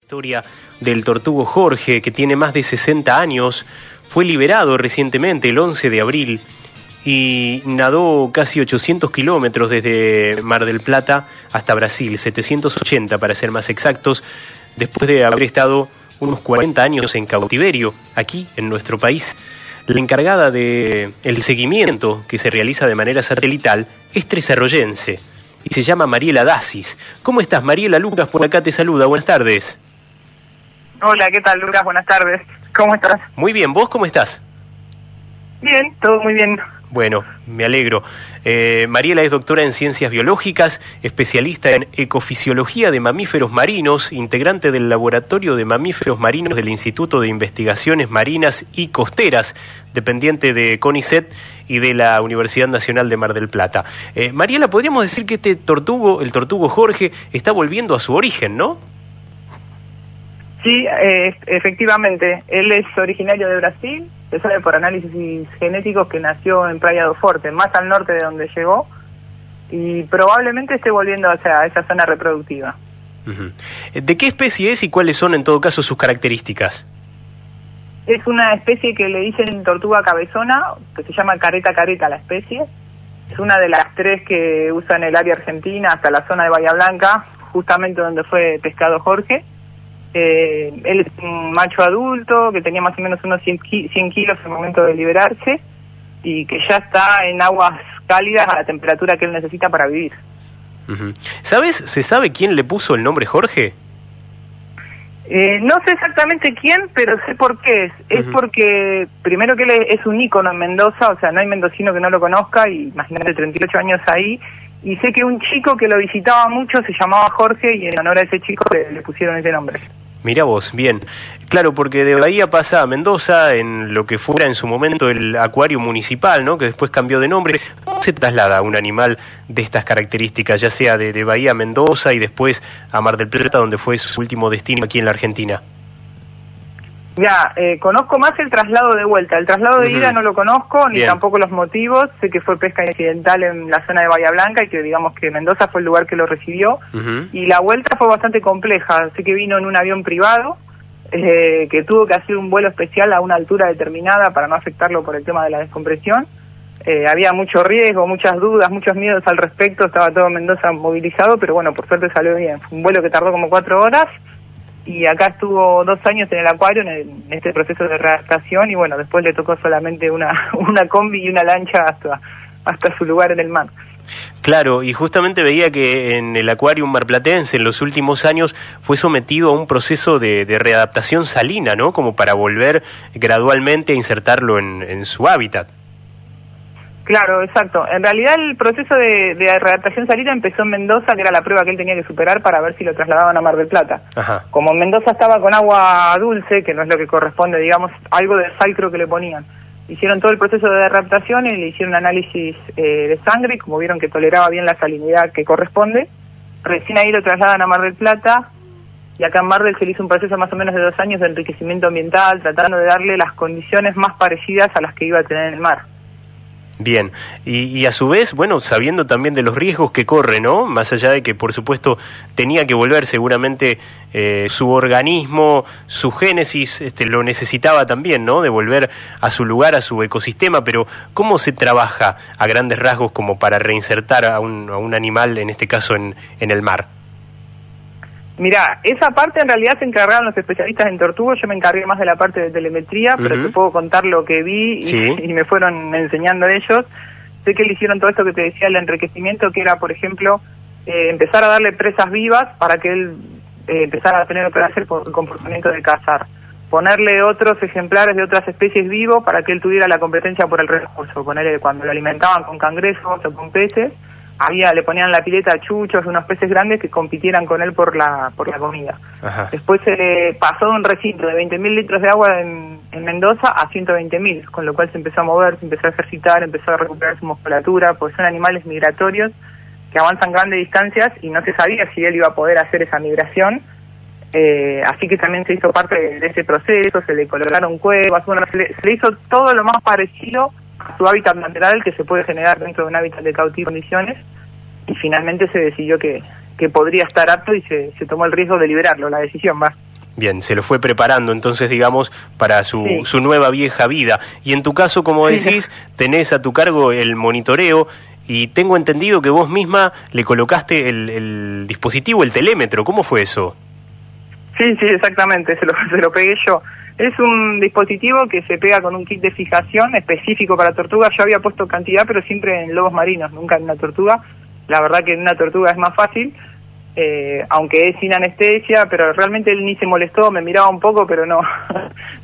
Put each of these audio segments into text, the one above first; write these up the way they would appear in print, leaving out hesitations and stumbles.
Historia del tortugo Jorge, que tiene más de 60 años, fue liberado recientemente el 11 de abril y nadó casi 800 kilómetros desde Mar del Plata hasta Brasil, 780 para ser más exactos, después de haber estado unos 40 años en cautiverio aquí en nuestro país. La encargada del seguimiento que se realiza de manera satelital es tresarroyense y se llama Mariela Dacis. ¿Cómo estás, Mariela? Lucas por acá te saluda, buenas tardes. Hola, ¿qué tal, Lucas? Buenas tardes. ¿Cómo estás? Muy bien, ¿vos cómo estás? Bien, todo muy bien. Bueno, me alegro. Mariela es doctora en Ciencias Biológicas, especialista en Ecofisiología de Mamíferos Marinos, integrante del Laboratorio de Mamíferos Marinos del Instituto de Investigaciones Marinas y Costeras, dependiente de CONICET y de la Universidad Nacional de Mar del Plata. Mariela, podríamos decir que este tortugo, el tortugo Jorge, está volviendo a su origen, ¿no? Sí, efectivamente. Él es originario de Brasil. Se sabe por análisis genéticos que nació en Praia do Forte, más al norte de donde llegó, y probablemente esté volviendo hacia esa zona reproductiva. Uh-huh. ¿De qué especie es y cuáles son en todo caso sus características? Es una especie que le dicen tortuga cabezona, que se llama careta la especie. Es una de las tres que usan el área argentina hasta la zona de Bahía Blanca, justamente donde fue pescado Jorge. Él es un macho adulto que tenía más o menos unos 100 kilos al momento de liberarse y que ya está en aguas cálidas a la temperatura que él necesita para vivir. Uh-huh. ¿Se sabe quién le puso el nombre Jorge? No sé exactamente quién, pero sé por qué. Es porque, primero que él es un ícono en Mendoza, o sea, no hay mendocino que no lo conozca, y imagínate, 38 años ahí, y sé que un chico que lo visitaba mucho se llamaba Jorge, y en honor a ese chico le pusieron ese nombre. Mirá vos, bien. Claro, porque de Bahía pasa a Mendoza, en lo que fuera en su momento el acuario municipal, ¿no?, que después cambió de nombre. ¿Cómo se traslada un animal de estas características, ya sea de Bahía a Mendoza y después a Mar del Plata, donde fue su último destino aquí en la Argentina? Ya, conozco más el traslado de vuelta. El traslado de ida no lo conozco, ni tampoco los motivos. Sé que fue pesca incidental en la zona de Bahía Blanca y que digamos que Mendoza fue el lugar que lo recibió. Y la vuelta fue bastante compleja. Sé que vino en un avión privado, que tuvo que hacer un vuelo especial a una altura determinada para no afectarlo por el tema de la descompresión. Había mucho riesgo, muchas dudas, muchos miedos al respecto. Estaba todo Mendoza movilizado, pero bueno, por suerte salió bien. Fue un vuelo que tardó como 4 horas. Y acá estuvo 2 años en el acuario, en este proceso de readaptación, y bueno, después le tocó solamente una combi y una lancha hasta su lugar en el mar. Claro, y justamente veía que en el acuario marplatense en los últimos años fue sometido a un proceso de readaptación salina, ¿no?, como para volver gradualmente a insertarlo en su hábitat. Claro, exacto. En realidad el proceso de readaptación salina empezó en Mendoza, que era la prueba que él tenía que superar para ver si lo trasladaban a Mar del Plata. Ajá. Como Mendoza estaba con agua dulce, que no es lo que corresponde, digamos, algo de sal creo que le ponían. Hicieron todo el proceso de readaptación y le hicieron análisis de sangre, como vieron que toleraba bien la salinidad que corresponde. Recién ahí lo trasladan a Mar del Plata, y acá en Mar del se le hizo un proceso más o menos de 2 años de enriquecimiento ambiental, tratando de darle las condiciones más parecidas a las que iba a tener en el mar. Bien, y a su vez, bueno, sabiendo también de los riesgos que corre, ¿no?, más allá de que por supuesto tenía que volver seguramente su organismo, su génesis, lo necesitaba también, ¿no?, de volver a su lugar, a su ecosistema, pero ¿cómo se trabaja a grandes rasgos como para reinsertar a un animal, en este caso en el mar? Mirá, esa parte en realidad se encargaron los especialistas en tortugos. Yo me encargué más de la parte de telemetría, pero te puedo contar lo que vi y me fueron enseñando ellos. Sé que le hicieron todo esto que te decía, el enriquecimiento, que era, por ejemplo, empezar a darle presas vivas para que él empezara a tener el comportamiento de cazar. Ponerle otros ejemplares de otras especies vivos para que él tuviera la competencia por el recurso. Ponerle, cuando lo alimentaban con cangrejos o con peces, le ponían la pileta a chuchos, unos peces grandes que compitieran con él por la comida. Ajá. Después se le pasó de un recinto de 20.000 litros de agua en Mendoza a 120.000, con lo cual se empezó a mover, se empezó a ejercitar, empezó a recuperar su musculatura, pues son animales migratorios que avanzan grandes distancias y no se sabía si él iba a poder hacer esa migración. Así que también se hizo parte de ese proceso, se le colocaron cuevas, bueno, se le hizo todo lo más parecido a su hábitat natural que se puede generar dentro de un hábitat de cautivo condiciones, y finalmente se decidió que podría estar apto y se tomó el riesgo de liberarlo, la decisión va. Bien, se lo fue preparando entonces, digamos, para su nueva vieja vida. Y en tu caso, como decís, tenés a tu cargo el monitoreo y tengo entendido que vos misma le colocaste el dispositivo, el telémetro. ¿Cómo fue eso? Sí, exactamente, se lo pegué yo. Es un dispositivo que se pega con un kit de fijación específico para tortugas. Yo había puesto cantidad, pero siempre en lobos marinos, nunca en una tortuga. La verdad que en una tortuga es más fácil. Aunque es sin anestesia, pero realmente él ni se molestó, me miraba un poco, pero no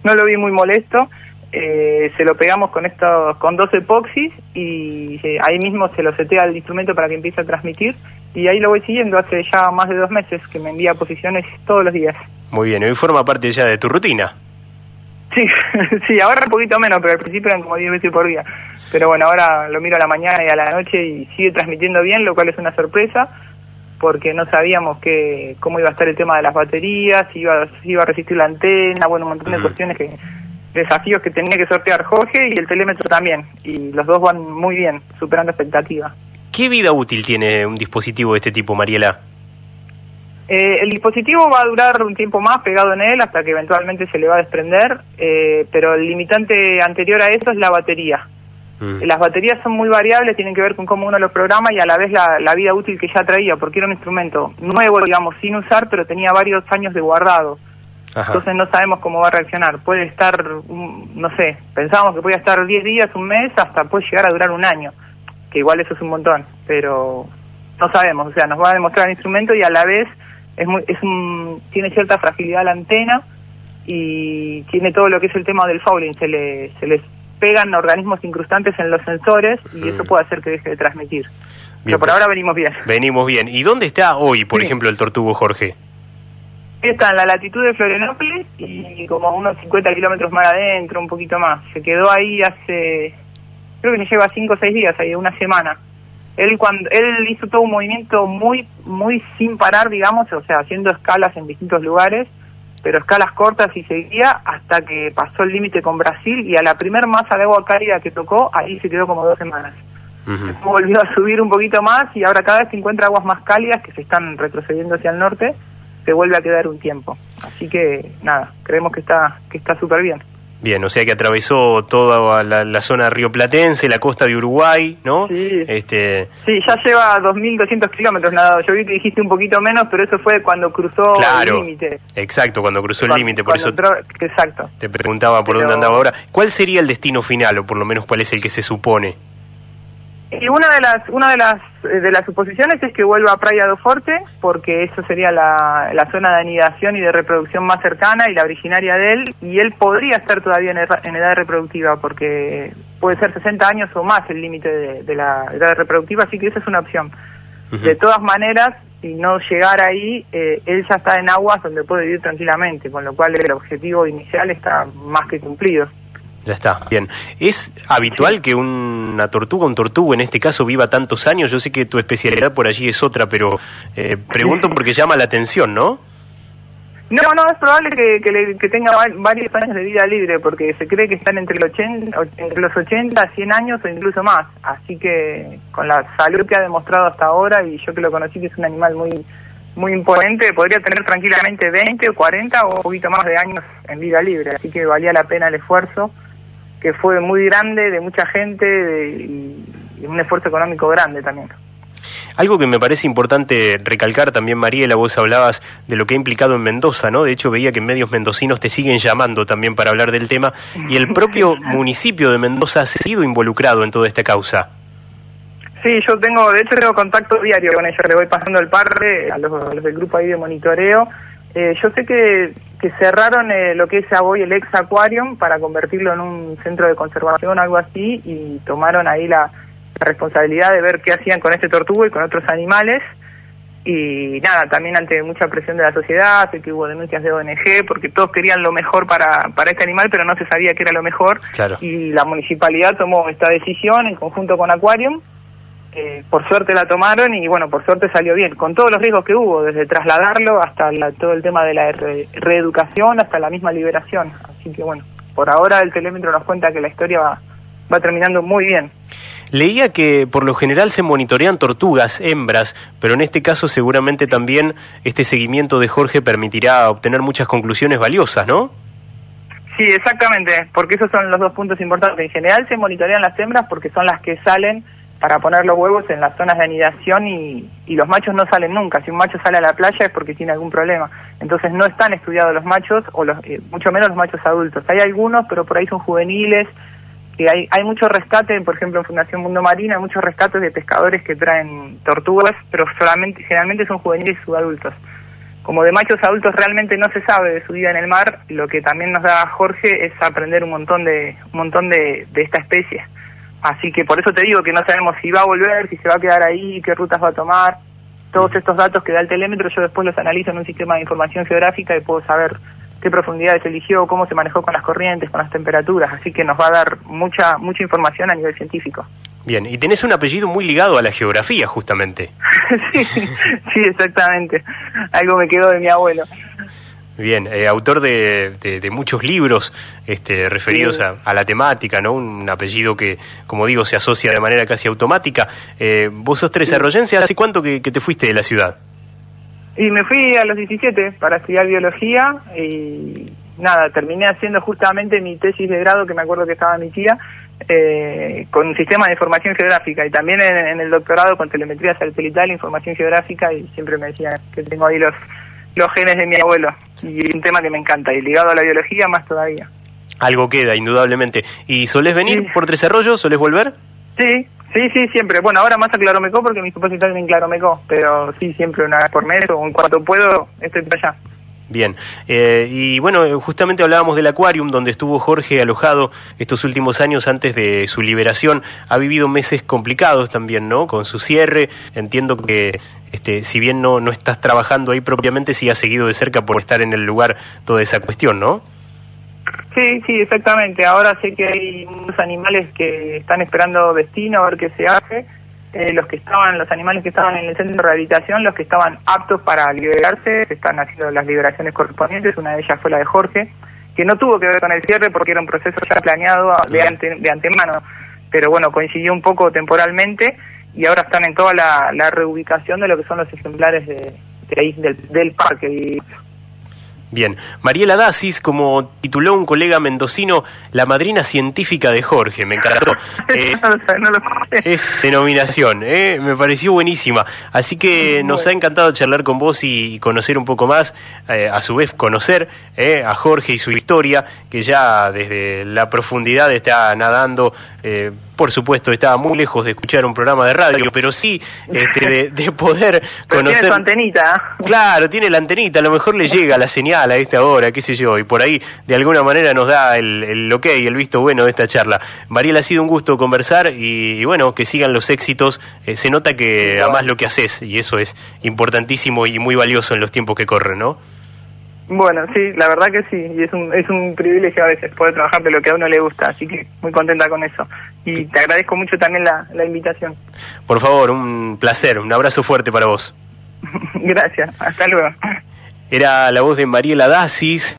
lo vi muy molesto. Se lo pegamos con 2 epoxis y ahí mismo se lo setea el instrumento para que empiece a transmitir, y ahí lo voy siguiendo hace ya más de 2 meses que me envía posiciones todos los días. Muy bien, hoy forma parte ya de tu rutina. Sí, ahora un poquito menos, pero al principio eran como 10 veces por día. Pero bueno, ahora lo miro a la mañana y a la noche y sigue transmitiendo bien, lo cual es una sorpresa, porque no sabíamos cómo iba a estar el tema de las baterías, si iba a resistir la antena, bueno, un montón de cuestiones, desafíos que tenía que sortear Jorge, y el telémetro también, y los dos van muy bien, superando expectativas. ¿Qué vida útil tiene un dispositivo de este tipo, Mariela? El dispositivo va a durar un tiempo más pegado en él hasta que eventualmente se le va a desprender, pero el limitante anterior a eso es la batería. Las baterías son muy variables, tienen que ver con cómo uno los programa y a la vez la vida útil que ya traía, porque era un instrumento nuevo, digamos, sin usar, pero tenía varios años de guardado. Ajá. Entonces no sabemos cómo va a reaccionar. Puede estar, no sé, pensábamos que podía estar 10 días, un mes, hasta puede llegar a durar un año, que igual eso es un montón, pero no sabemos, o sea, nos va a demostrar el instrumento y a la vez tiene cierta fragilidad la antena y tiene todo lo que es el tema del fouling, se les pegan organismos incrustantes en los sensores y eso puede hacer que deje de transmitir. Bien, pero por ahora venimos bien. Venimos bien. ¿Y dónde está hoy, por ejemplo, el Tortugo Jorge? Está en la latitud de Florianópolis y como unos 50 kilómetros más adentro, un poquito más. Se quedó ahí creo que le lleva 5 o 6 días, ahí una semana. Él hizo todo un movimiento muy sin parar, digamos, o sea, haciendo escalas en distintos lugares, pero escalas cortas y seguía hasta que pasó el límite con Brasil, y a la primer masa de agua cálida que tocó, ahí se quedó como 2 semanas. Volvió a subir un poquito más y ahora cada vez que encuentra aguas más cálidas que se están retrocediendo hacia el norte, se vuelve a quedar un tiempo. Así que nada, creemos que está súper bien. Bien, o sea que atravesó toda la zona rioplatense, la costa de Uruguay, ¿no? Sí, sí, ya lleva 2.200 kilómetros nadado. Yo vi que dijiste un poquito menos, pero eso fue cuando cruzó el límite. Exacto, cuando cruzó el límite, por eso exacto. Te preguntaba por dónde andaba ahora. ¿Cuál sería el destino final, o por lo menos cuál es el que se supone? Y una de las suposiciones es que vuelva a Praia do Forte, porque eso sería la zona de anidación y de reproducción más cercana y la originaria de él, y él podría estar todavía en edad reproductiva, porque puede ser 60 años o más el límite de la edad reproductiva, así que esa es una opción. De todas maneras, si no llegara ahí, él ya está en aguas donde puede vivir tranquilamente, con lo cual el objetivo inicial está más que cumplido. Ya está, bien. ¿Es habitual que un tortugo en este caso viva tantos años? Yo sé que tu especialidad por allí es otra, pero pregunto porque llama la atención, ¿no? No, es probable que tenga varios años de vida libre, porque se cree que están entre los 80, 100 años o incluso más. Así que con la salud que ha demostrado hasta ahora, y yo que lo conocí, que es un animal muy imponente, podría tener tranquilamente 20 o 40 o un poquito más de años en vida libre. Así que valía la pena el esfuerzo, que fue muy grande, de mucha gente, y un esfuerzo económico grande también. Algo que me parece importante recalcar también, Mariela, vos hablabas de lo que ha implicado en Mendoza, ¿no? De hecho, veía que en medios mendocinos te siguen llamando también para hablar del tema, y el propio municipio de Mendoza ha sido involucrado en toda esta causa. Sí, de hecho tengo contacto diario con ellos, le voy pasando el parre a los del grupo ahí de monitoreo. Yo sé que cerraron lo que es hoy el ex Aquarium para convertirlo en un centro de conservación, algo así, y tomaron ahí la responsabilidad de ver qué hacían con este tortugo y con otros animales. Y nada, también ante mucha presión de la sociedad, sé que hubo denuncias de ONG, porque todos querían lo mejor para este animal, pero no se sabía qué era lo mejor. Claro. Y la municipalidad tomó esta decisión en conjunto con Aquarium. Por suerte la tomaron y bueno, por suerte salió bien, con todos los riesgos que hubo, desde trasladarlo hasta todo el tema de la reeducación hasta la misma liberación. Así que bueno, por ahora el telémetro nos cuenta que la historia va terminando muy bien. Leía que por lo general se monitorean tortugas, hembras, pero en este caso seguramente también este seguimiento de Jorge permitirá obtener muchas conclusiones valiosas, ¿no? Sí, exactamente, porque esos son los dos puntos importantes. En general se monitorean las hembras porque son las que salen para poner los huevos en las zonas de anidación y los machos no salen nunca. Si un macho sale a la playa es porque tiene algún problema. Entonces no están estudiados los machos, o mucho menos los machos adultos. Hay algunos, pero por ahí son juveniles, que hay mucho rescate, por ejemplo en Fundación Mundo Marino, hay muchos rescates de pescadores que traen tortugas, pero generalmente son juveniles y subadultos. Como de machos adultos realmente no se sabe de su vida en el mar, lo que también nos da Jorge es aprender un montón de esta especie. Así que por eso te digo que no sabemos si va a volver, si se va a quedar ahí, qué rutas va a tomar. Todos estos datos que da el telémetro yo después los analizo en un sistema de información geográfica y puedo saber qué profundidades eligió, cómo se manejó con las corrientes, con las temperaturas. Así que nos va a dar mucha información a nivel científico. Bien, y tenés un apellido muy ligado a la geografía, justamente. sí, exactamente. Algo me quedó de mi abuelo. Bien, autor de muchos libros referidos sí. a la temática, ¿no? Un apellido que, como digo, se asocia de manera casi automática. Vos sos tresarroyense, ¿hace cuánto que te fuiste de la ciudad? Y me fui a los 17 para estudiar biología y nada, terminé haciendo justamente mi tesis de grado, que me acuerdo que estaba mi tía, con un sistema de información geográfica y también en el doctorado con telemetría satelital, información geográfica, y siempre me decían que tengo ahí los genes de mi abuelo, y un tema que me encanta, y ligado a la biología más todavía. Algo queda, indudablemente. ¿Y solés venir por Tres Arroyos? ¿Solés volver? Sí, siempre. Bueno, ahora más a Claromecó porque mis papás están en Claromecó, pero sí, siempre una vez por mes o en cuanto puedo estoy por allá. Bien, y bueno, justamente hablábamos del Aquarium, donde estuvo Jorge alojado estos últimos años antes de su liberación. Ha vivido meses complicados también, ¿no? Con su cierre. Entiendo que si bien no estás trabajando ahí propiamente, sí has seguido de cerca por estar en el lugar toda esa cuestión, ¿no? Sí, exactamente. Ahora sé que hay unos animales que están esperando destino, a ver qué se hace. Los animales que estaban en el centro de rehabilitación, los que estaban aptos para liberarse, se están haciendo las liberaciones correspondientes. Una de ellas fue la de Jorge, que no tuvo que ver con el cierre porque era un proceso ya planeado de antemano, pero bueno, coincidió un poco temporalmente y ahora están en toda la reubicación de lo que son los ejemplares del parque. Bien, Mariela Dacis, como tituló un colega mendocino, la madrina científica de Jorge, me encantó. Es denominación, me pareció buenísima. Así que nos ha encantado charlar con vos y conocer un poco más, a su vez conocer a Jorge y su historia, que ya desde la profundidad está nadando. Por supuesto, estaba muy lejos de escuchar un programa de radio, pero sí de poder conocer... Tiene su antenita. Claro, tiene la antenita, a lo mejor le llega la señal a esta hora, qué sé yo, y por ahí de alguna manera nos da el ok, el visto bueno de esta charla. Mariela, ha sido un gusto conversar y bueno, que sigan los éxitos. Se nota que amás lo que haces y eso es importantísimo y muy valioso en los tiempos que corren, ¿no? Bueno, sí, la verdad que sí, y es un privilegio a veces poder trabajar de lo que a uno le gusta, así que muy contenta con eso. Y te agradezco mucho también la invitación. Por favor, un placer, un abrazo fuerte para vos. Gracias, hasta luego. Era la voz de Mariela Dacis.